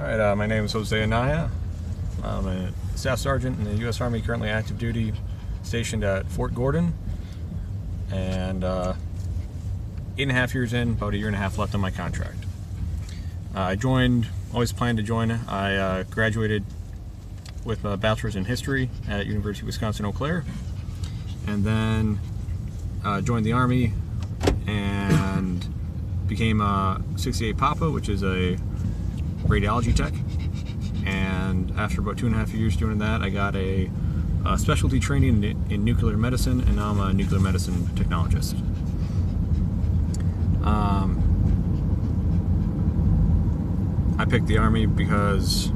All right, my name is Jose Anaya. I'm a staff sergeant in the U.S. Army, currently active duty, stationed at Fort Gordon, and 8.5 years in, about 1.5 years left on my contract. I joined, always planned to join. I graduated with a bachelor's in history at University of Wisconsin-Eau Claire, and then joined the Army and became a 68 Papa, which is a radiology tech. And after about 2.5 years doing that, I got a specialty training in nuclear medicine, and now I'm a nuclear medicine technologist. I picked the Army because,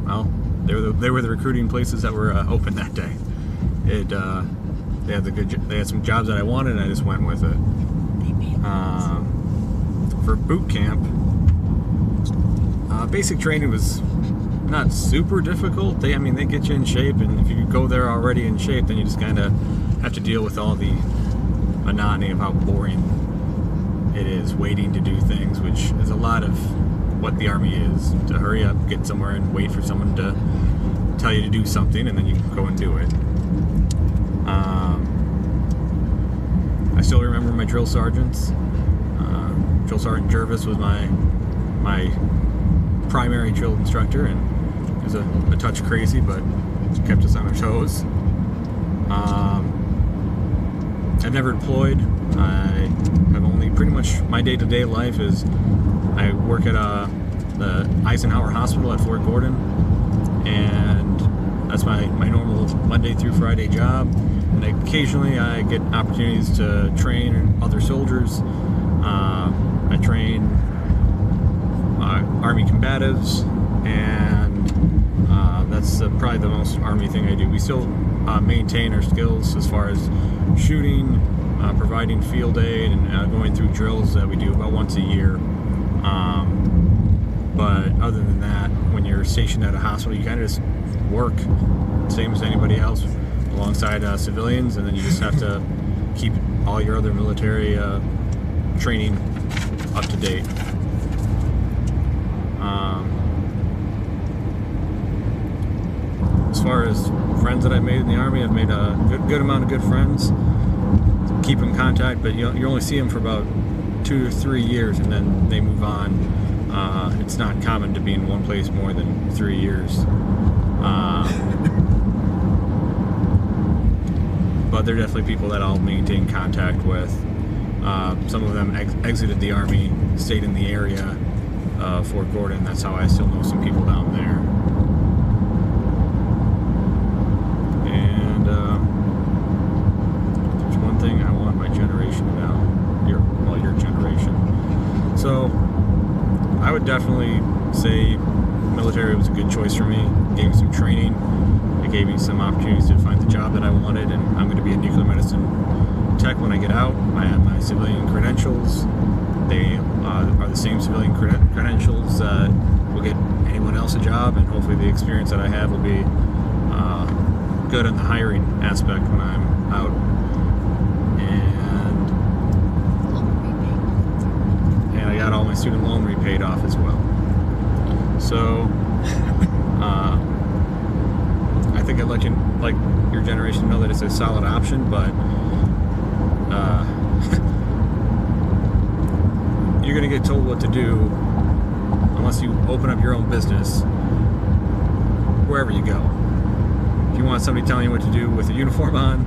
well, they were the recruiting places that were open that day. They had some jobs that I wanted, and I just went with it. For boot camp, basic training was not super difficult. They get you in shape, and if you go there already in shape, then you just kind of have to deal with all the monotony of how boring it is waiting to do things, which is a lot of what the Army is. To hurry up, get somewhere, and wait for someone to tell you to do something, and then you can go and do it. I still remember my drill sergeants. Drill Sergeant Jervis was my primary drill instructor, and he was a touch crazy, but kept us on our toes. I've never deployed. I have only pretty much my day-to-day life is I work at the Eisenhower Hospital at Fort Gordon, and that's my normal Monday through Friday job. And occasionally I get opportunities to train other soldiers. I train Army combatives, and that's probably the most Army thing I do. We still maintain our skills as far as shooting, providing field aid, and going through drills that we do about once a year. But other than that, when you're stationed at a hospital, you kind of just work, same as anybody else, alongside civilians, and then you just have to keep all your other military training up to date. As far as friends that I've made in the Army, I've made a good amount of good friends. Keep in contact, but you only see them for about 2 or 3 years, and then they move on. It's not common to be in one place more than 3 years. But they're definitely people that I'll maintain contact with. Some of them exited the Army, stayed in the area of Fort Gordon. That's how I still know some people down there. And there's one thing I want my generation to know, your generation. So I would definitely say military was a good choice for me. It gave me some training. It gave me some opportunities to find the job that I wanted, and I'm going to be a nuclear medicine tech when I get out. I have my civilian credentials. They are the same civilian credentials that will get anyone else a job, and hopefully the experience that I have will be good on the hiring aspect when I'm out. And I got all my student loan repaid off as well. So I think I'd let your generation know that it's a solid option, but you're going to get told what to do unless you open up your own business wherever you go. If you want somebody telling you what to do with a uniform on,